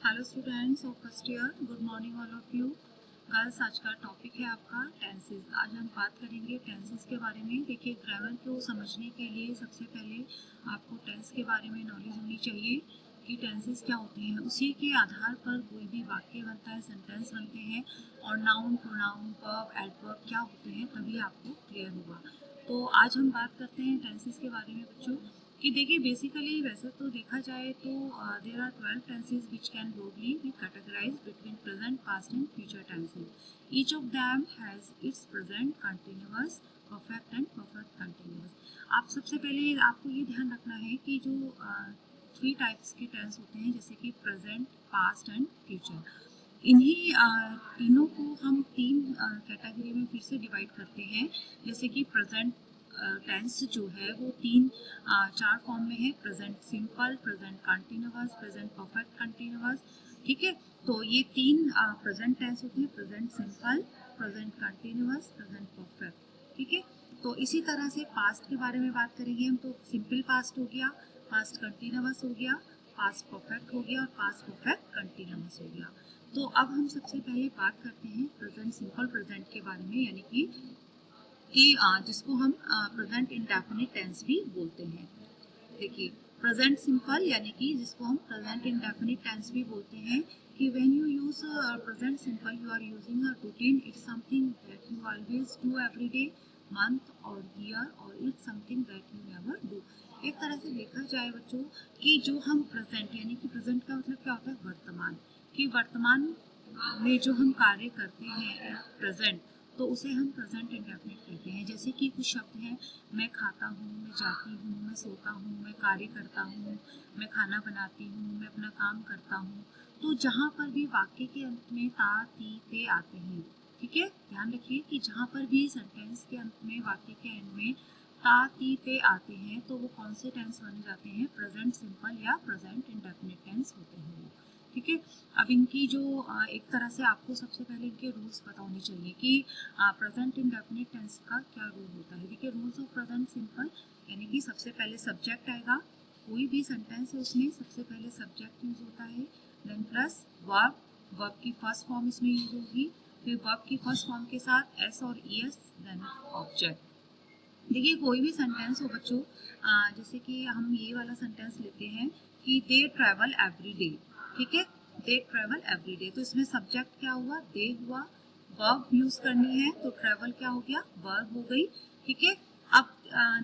Hello students of first year, good morning all of you. Girls, आज का topic है आपका टेंसेस। आज हम बात करेंगे टेंसेस के बारे में। देखिए, ग्रामर को समझने के लिए सबसे पहले आपको टेंस के बारे में नॉलेज होनी चाहिए कि टेंसेस क्या होते हैं। उसी के आधार पर कोई भी वाक्य बनता है, सेंटेंस बनते हैं, और नाउन, प्रोनाउन, वर्ब, एडवर्ब क्या होते हैं, तभी आपको क्लियर होगा। तो आज हम बात करते हैं टेंसेस के बारे में बच्चों। कि देखिए, बेसिकली वैसे तो देखा जाए तो there are 12 tenses which can broadly be categorized between present, past and future tenses. Each of them has its present continuous, perfect and perfect continuous. आप सबसे पहले आपको ये ध्यान रखना है कि जो 3 टाइप्स के टेंस होते हैं, जैसे कि प्रेजेंट, पास्ट एंड फ्यूचर। इन्हीं तीनों को हम 3 कैटेगरी में फिर से डिवाइड करते हैं। जैसे कि प्रेजेंट टेंस जो है वो 4 फॉर्म में है: present simple, present continuous, present perfect continuous. ठीक है, तो ये 3 प्रेजेंट टेंस होते हैं: present simple, present continuous, present perfect. ठीक है, तो इसी तरह से पास्ट के बारे में बात करेंगे हम। तो सिंपल पास्ट हो गया, पास्ट कंटिन्यूअस हो गया, पास्ट परफेक्ट हो गया और पास्ट परफेक्ट कंटिन्यूअस हो गया। तो अब हम सबसे पहले बात करते हैं प्रेजेंट सिंपल प्रेजेंट के बारे में, यानी कि जिसको हम प्रेजेंट इंडेफिनिट टेंस भी बोलते हैं। देखिए, प्रेजेंट सिंपल यानी कि जिसको हम प्रेजेंट इंडेफिनिट टेंस भी बोलते हैं, कि when you use present simple you are using a routine. It's something that you always do every day, month और ईयर, और it's something that you never do. एक तरह से देखा जाए बच्चों कि जो हम प्रेजेंट, यानी कि प्रेजेंट का मतलब क्या होता है, वर्तमान। कि वर्तमान में जो हम कार्य करते हैं प्रेजेंट, तो उसे हम प्रेजेंट इंडेफिनिट कहते हैं। जैसे कि कुछ शब्द हैं: मैं खाता हूँ, मैं जाती हूँ, मैं सोता हूँ, मैं कार्य करता हूँ, मैं खाना बनाती हूँ, मैं अपना काम करता हूँ। तो जहाँ पर भी वाक्य के अंत में ता, ती, ते आते हैं, ठीक है, ध्यान रखिए कि जहाँ पर भी सेंटेंस के अंत में, वाक्य के एंड में ता, ती, ते आते हैं, तो वो कौन से टेंस बन जाते हैं? प्रेजेंट सिंपल या प्रेजेंट इंडेफिनिट टेंस होते हैं वो। ठीक है, अब इनकी जो एक तरह से आपको सबसे पहले इनके रूल्स पता होने चाहिए कि प्रेजेंट इंडेफिनिट टेंस का क्या रूल होता है। देखिए, रूल्स ऑफ प्रेजेंट सिंपल यानी कि सबसे पहले सब्जेक्ट आएगा। कोई भी सेंटेंस है उसमें सबसे पहले सब्जेक्ट यूज होता है, देन प्लस वर्ब, वर्ब की फर्स्ट फॉर्म इसमें यूज होगी, फिर वर्ब की फर्स्ट फॉर्म के साथ एस और ई एस, देन ऑब्जेक्ट। देखिए, कोई भी सेंटेंस हो बच्चों, जैसे कि हम ये वाला सेंटेंस लेते हैं कि दे ट्रैवल एवरी डे। ठीक है, दे ट्रैवल एवरी डे, तो इसमें सब्जेक्ट क्या हुआ? दे हुआ। वर्ब यूज करनी है तो ट्रैवल क्या हो गया? वर्ब हो गई। ठीक है, अब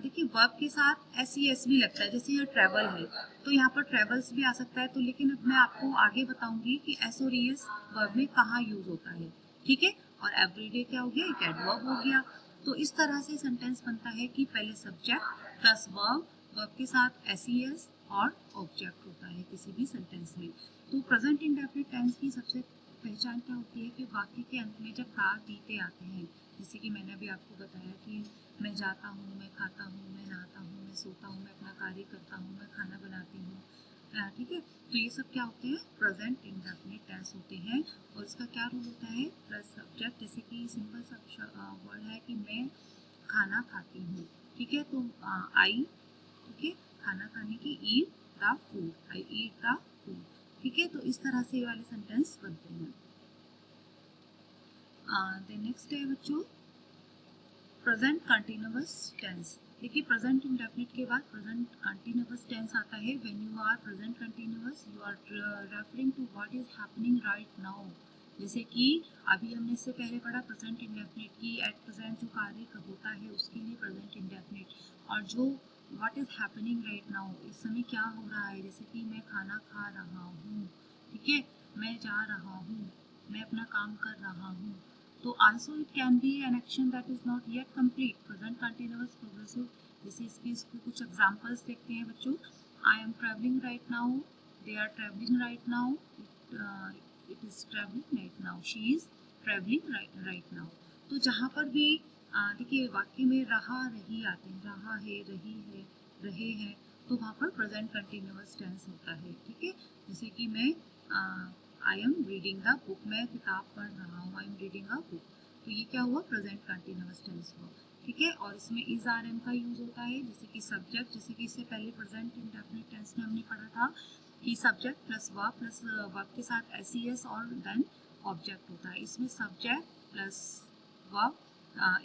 देखिए, वर्ब के साथ एस ई एस भी लगता है। जैसे यहाँ ट्रैवल है तो यहाँ पर ट्रैवल्स भी आ सकता है, तो लेकिन अब मैं आपको आगे बताऊंगी कि एस और ई एस वर्ब में कहाँ यूज होता है। ठीक है, और एवरीडे क्या हो गया? एक एडवर्ब हो गया। तो इस तरह से सेंटेंस बनता है कि पहले सब्जेक्ट प्लस वर्ब, वर्ब के साथ एस ई एस और ऑब्जेक्ट होता है किसी भी सेंटेंस में। तो प्रेजेंट इंडेफिनिट टेंस की सबसे पहचान क्या होती है कि वाक्य के अंत में जब ता, ती, ते आते हैं, जैसे कि मैंने अभी आपको बताया कि मैं जाता हूँ, मैं खाता हूँ, मैं नहाता हूँ, मैं सोता हूँ, मैं अपना कार्य करता हूँ, मैं खाना बनाती हूँ। ठीक है, तो ये सब क्या होते हैं? प्रेजेंट इंडेफिनिट टेंस होते हैं। और इसका क्या रूल होता है? Plus subject. जैसे कि सिंपल सा वर्ड है कि मैं खाना खाती हूँ। ठीक है, तो आई, ठीक है, खाना खाने की, eat the food, I eat the food. ठीक है, तो इस तरह से ये वाले सेंटेंस बनते हैं। देन नेक्स्ट है बच्चों प्रेजेंट कंटिन्यूअस टेंस। देखिए, प्रेजेंट इंडेफिनिट के बाद प्रेजेंट कंटिन्यूअस टेंस आता है। When you are present continuous you are referring to what is happening right now. जैसे कि अभी हमने इससे पहले पढ़ा प्रेजेंट इंडेफिनिट की एट प्रेजेंट जो कार्य होता है उसके लिए प्रेजेंट इंडेफिनिट, और जो what is happening right now, इस समय क्या हो रहा है। जैसे कि मैं खाना खा रहा हूँ, ठीक है, मैं जा रहा हूँ, मैं अपना काम कर रहा हूँ। तो also it can be an action that is not yet complete, present continuous progressive। जैसे इसको कुछ एग्जांपल्स देखते हैं बच्चों। I am traveling right now, they are traveling right now, it is traveling right now, she is traveling right now। तो जहाँ पर भी देखिए वाक्य में रहा, रही आते हैं, रहा है, रही है, रहे हैं, तो वहाँ पर प्रेजेंट कंटिन्यूअस टेंस होता है। ठीक है, जैसे कि मैं I am reading the book, मैं किताब पढ़ रहा हूँ, I am reading a book, तो ये क्या हुआ? प्रेजेंट कंटिन्यूअस टेंस हुआ। ठीक है, और इसमें इज आर एम का यूज होता है, जैसे कि सब्जेक्ट, जैसे कि इससे पहले प्रेजेंट इंडेफिनिट टेंस में हमने पढ़ा था कि सब्जेक्ट प्लस वर्ब के साथ एस और देन ऑब्जेक्ट होता है। इसमें subject plus verb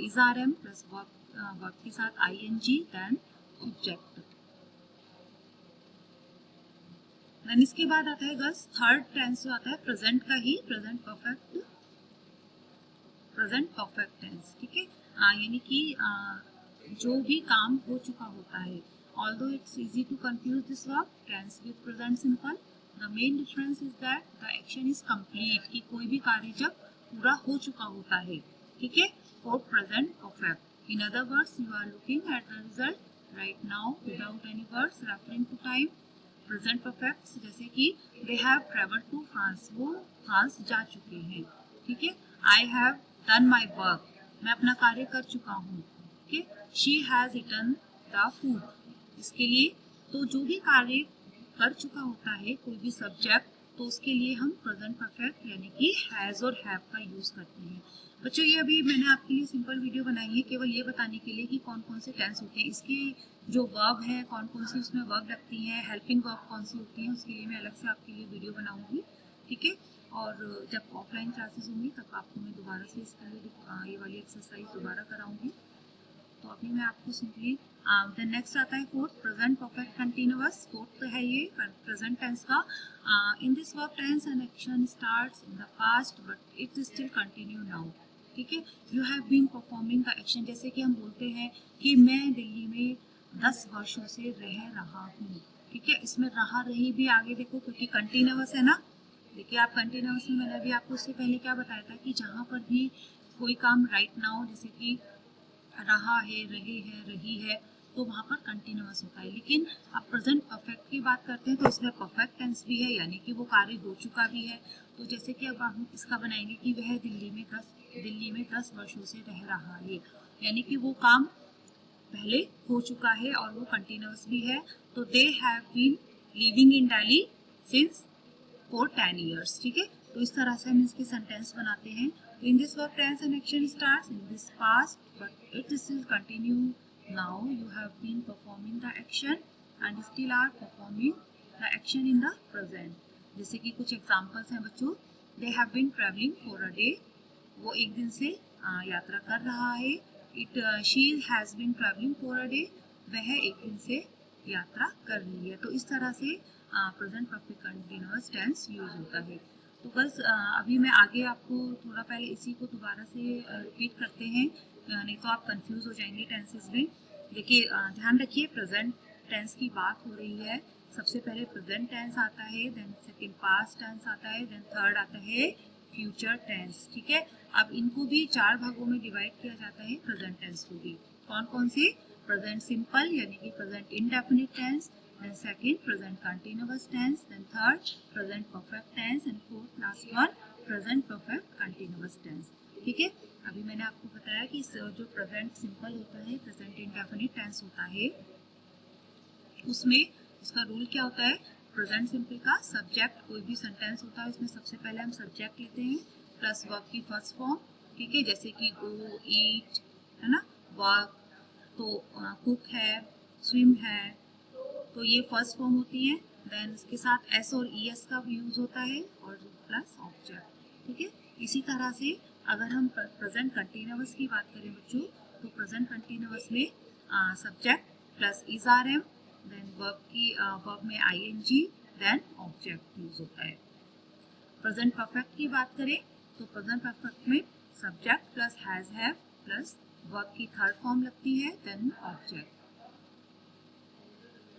is are am plus verb के साथ ing देन ऑब्जेक्ट। देन इसके बाद आता है गर्ल्स थर्ड टेंस जो आता है प्रेजेंट का ही, प्रेजेंट परफेक्ट टेंस। ठीक है, यानी कि जो भी काम हो चुका होता है। Although it's easy to confuse this verb tense with present simple, the main difference is that the action is complete, कि कोई भी कार्य जब पूरा हो चुका होता है। ठीक है, for present perfect. In other words, you are looking at the result right now without any words referring to time. Present perfect जैसे कि they have traveled to France, वो फ्रांस जा चुके हैं। ठीक है, I have done my work, मैं अपना कार्य कर चुका हूँ। ठीक है, she has eaten the food, इसके लिए तो जो भी कार्य कर चुका होता है कोई भी सब्जेक्ट, तो उसके लिए हम प्रेजेंट परफेक्ट यानी कि हैज और हैव का यूज करते हैं। बच्चों ये अभी मैंने आपके लिए सिंपल वीडियो बनाई है केवल ये बताने के लिए कि कौन कौन से टेंस होते हैं, इसके जो वर्ब है कौन कौन सी उसमें वर्ब लगती हैं, हेल्पिंग वर्ब कौन सी होती है, उसके लिए मैं अलग से आपके लिए वीडियो बनाऊंगी। ठीक है, और जब ऑफलाइन क्लासेस होंगी तब आपको मैं दोबारा से इसके लिए ये वाली एक्सरसाइज दोबारा कराऊंगी। तो अभी मैं आपको सिंपली देन नेक्स्ट आता है fourth present perfect continuous. Fourth है ये प्रेजेंट टेंस का। In this verb tense an action starts in the past but it still continue now. ठीक है, you have been performing the action, जैसे कि हम बोलते हैं कि मैं दिल्ली में 10 वर्षों से रह रहा हूँ। ठीक है, इसमें रहा रही भी आगे देखो क्योंकि कंटिन्यूअस है ना। देखिए आप कंटिन्यूअस में मैंने अभी आपको उससे पहले क्या बताया था कि जहाँ पर भी कोई काम राइट नाउ जैसे कि रहा है, रहे हैं, रही है, तो वहाँ पर कंटिन्यूअस होता है। लेकिन अब प्रेजेंट परफेक्ट की बात करते हैं तो इसमें परफेक्ट टेंस भी है यानी कि वो कार्य हो चुका भी है। तो जैसे कि अब हम इसका बनाएंगे कि वह दिल्ली में 10 वर्षों से रह रहा है, यानी कि वो काम पहले हो चुका है और वो कंटिन्यूअस भी है। तो they have been living in Delhi since for 10 years। ठीक है, तो इस तरह से हम इसके सेंटेंस बनाते हैं। In this verb tense an action starts in this past but it still continue now. You have been performing the action and still are performing the action in the present. जैसे कि कुछ examples हैं बच्चों। They have been traveling for a day, वो एक दिन से यात्रा कर रहा है। She has been traveling for a day, वह एक दिन से यात्रा कर रही है। तो इस तरह से present perfect continuous tense use होता है। तो बस अभी मैं आगे आपको थोड़ा पहले इसी को दोबारा से रिपीट करते हैं, नहीं तो आप कंफ्यूज हो जाएंगे टेंसेस में। देखिए ध्यान रखिए प्रेजेंट टेंस की बात हो रही है। सबसे पहले प्रेजेंट टेंस आता है, देन सेकंड पास्ट टेंस आता है, देन थर्ड आता है फ्यूचर टेंस। ठीक है, अब इनको भी 4 भागों में डिवाइड किया जाता है प्रेजेंट टेंस को भी। कौन कौन से? प्रेजेंट सिंपल यानी कि present indefinite tense, then second present continuous tense, then third present perfect tense and fourth last one present perfect continuous tense। ठीक है, अभी मैंने आपको बताया कि जो प्रेजेंट सिंपल होता है, प्रेजेंट इंडेफिनिट टेंस होता है, उसमें उसका रूल क्या होता है? प्रेजेंट सिंपल का सब्जेक्ट कोई भी सेंटेंस होता है उसमें सबसे पहले हम सब्जेक्ट लेते हैं प्लस वर्ब की फर्स्ट फॉर्म। ठीक है, जैसे कि गो, ईट, है ना, वर्क, तो कुक है, स्विम है, तो ये फर्स्ट फॉर्म होती है। देन इसके साथ एस और ई एस का यूज होता है और प्लस ऑब्जेक्ट। ठीक है, इसी तरह से अगर हम प्रेजेंट कंटिन्यूअस की बात करें बच्चों, तो प्रेजेंट कंटिन्यूअस में subject plus is are am, then verb में I N G, then object use होता है। प्रेजेंट परफेक्ट की बात करें तो प्रेजेंट परफेक्ट में subject plus has have plus verb की थर्ड फॉर्म लगती है, then object.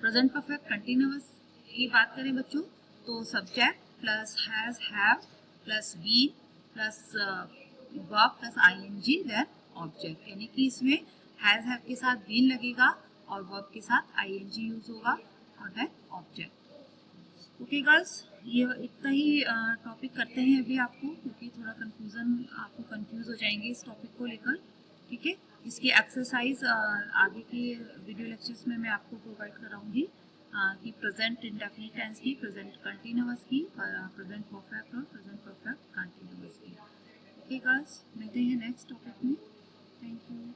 Present perfect continuous की बात करें बच्चों तो subject plus has have plus been plus verb plus ING then object, यानी कि इसमें हैज हैव के साथ बीन लगेगा और वर्ब के साथ आईएनजी यूज होगा और देन ऑब्जेक्ट। ओके गर्ल्स, ये इतना ही टॉपिक करते हैं अभी आपको, क्योंकि थोड़ा कंफ्यूजन आपको कंफ्यूज हो जाएंगे इस टॉपिक को लेकर। ठीक है, इसकी एक्सरसाइज आगे के वीडियो लेक्चर्स में मैं आपको प्रोवाइड कराऊंगी कि प्रेजेंट इंडेफिनिट टेंस की, प्रेजेंट कंटिन्यूअस की, प्रेजेंट परफेक्ट और प्रेजेंट परफेक्ट कंटिन्यूअस की। ओके गर्ल्स, मिलते हैं नेक्स्ट टॉपिक में। Thank you.